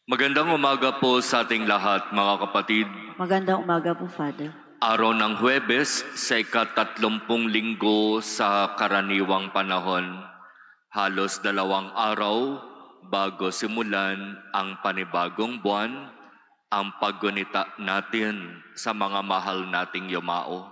Magandang umaga po sa ating lahat, mga kapatid. Magandang umaga po, Father. Araw ng Huwebes sa ika-30 linggo sa karaniwang panahon. Halos 2 araw bago simulan ang panibagong buwan, ang paggunita natin sa mga mahal nating yumao.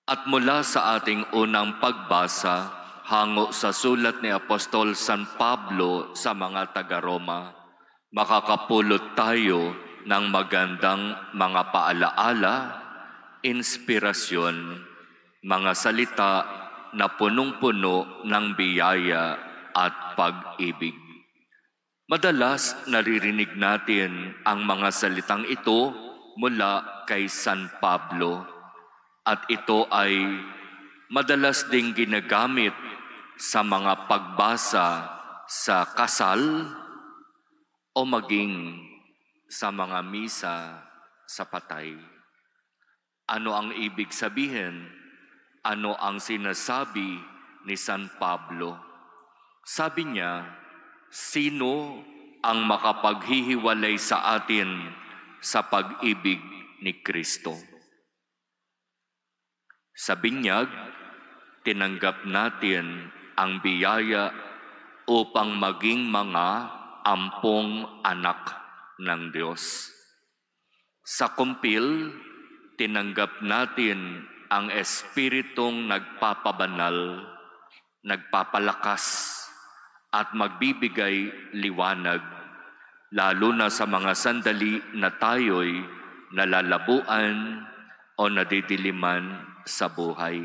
At mula sa ating unang pagbasa, hango sa sulat ni Apostol San Pablo sa mga taga-Roma, makakapulot tayo ng magandang mga paalaala, inspirasyon, mga salita na punong-puno ng biyaya at pag-ibig. Madalas naririnig natin ang mga salitang ito mula kay San Pablo at ito ay madalas ding ginagamit sa mga pagbasa sa kasal o maging sa mga misa sa patay. Ano ang ibig sabihin? Ano ang sinasabi ni San Pablo? Sabi niya, sino ang makapaghihiwalay sa atin sa pag-ibig ni Kristo? Sa binyag, tinanggap natin ang biyaya upang maging mga ampong anak ng Diyos. Sa kumpil, tinanggap natin ang Espiritong nagpapabanal, nagpapalakas, at magbibigay liwanag, lalo na sa mga sandali na tayo'y nalalabuan o nadidiliman sa buhay.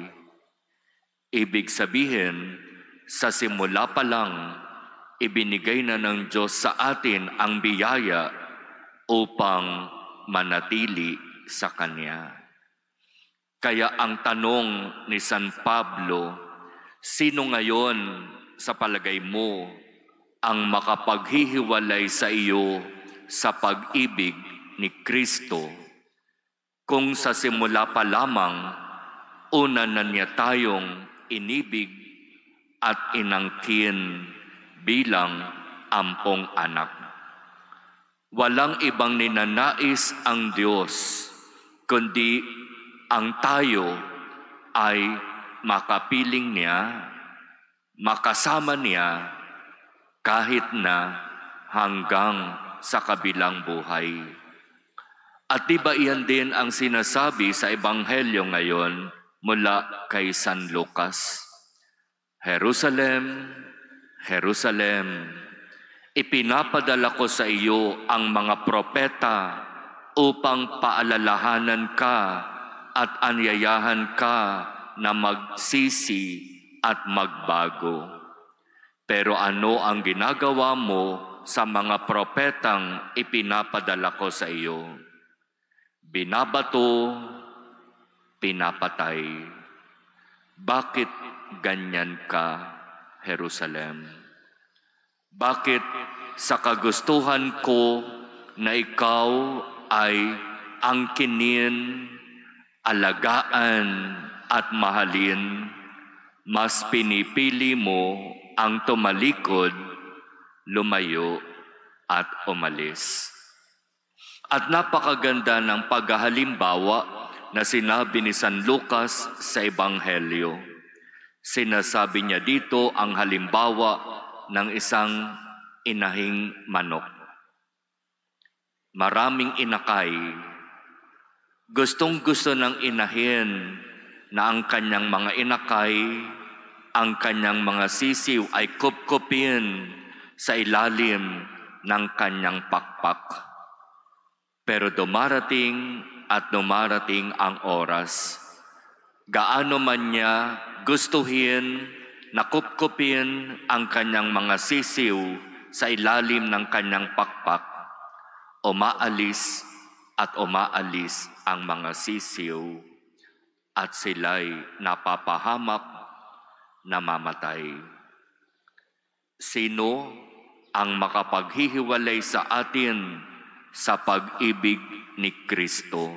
Ibig sabihin, sa simula pa lang, ibinigay na ng Diyos sa atin ang biyaya upang manatili sa Kanya. Kaya ang tanong ni San Pablo, sino ngayon sa palagay mo ang makapaghihiwalay sa iyo sa pag-ibig ni Kristo? Kung sa simula pa lamang, una na niya tayong inibig at inangkin bilang ampong anak. Walang ibang ninanais ang Diyos, kundi ang tayo ay makapiling niya, makasama niya kahit na hanggang sa kabilang buhay. At diba iyan din ang sinasabi sa Ebanghelyo ngayon mula kay San Lucas? Jerusalem, Jerusalem, ipinapadala ko sa iyo ang mga propeta upang paalalahanan ka at anyayahan ka na magsisi at magbago. Pero ano ang ginagawa mo sa mga propetang ipinapadala ko sa iyo? Binabato, pinapatay. Bakit ganyan ka, Jerusalem? Bakit sa kagustuhan ko na ikaw ay angkinin, alagaan at mahalin, mas pinipili mo ang tumalikod, lumayo at umalis? At napakaganda ng paghahalimbawa na sinabi ni San Lucas sa Ebanghelyo. Sinasabi niya dito ang halimbawa ng isang inahing manok. Maraming inakay. Gustong-gusto ng inahin na ang kanyang mga inakay, ang kanyang mga sisiw ay kupkupin sa ilalim ng kanyang pakpak. Pero dumarating ang oras. Gaano man niya gustuhin na kupkupin ang kanyang mga sisiw sa ilalim ng kanyang pakpak, umaalis ang mga sisiw at sila'y napapahamak, namamatay. Sino ang makapaghihiwalay sa atin sa pag-ibig ni Kristo?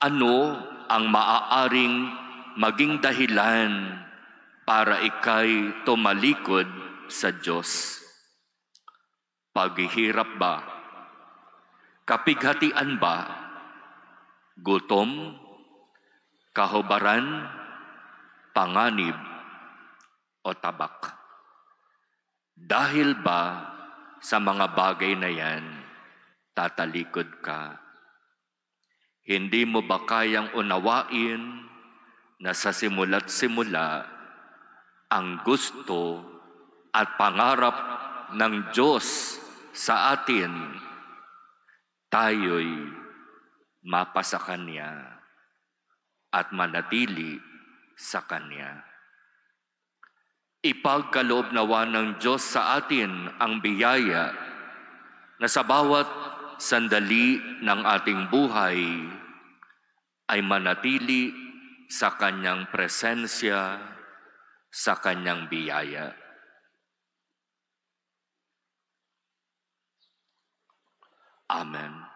Ano ang maaaring maging dahilan para ika'y tumalikod sa Diyos? paghihirap ba, kapighatian ba, gutom, kahubaran, panganib, o tabak. Dahil ba sa mga bagay na yan, tatalikod ka? Hindi mo ba kayang unawain na sa simula't simula ang gusto at pangarap ng Diyos sa atin, tayo'y mapasa Kanya at manatili sa Kanya. Ipagkaloob nawa ng Diyos sa atin ang biyaya na sa bawat sandali ng ating buhay ay manatili sa Kanyang presensya, sa Kanyang biyaya. Amen.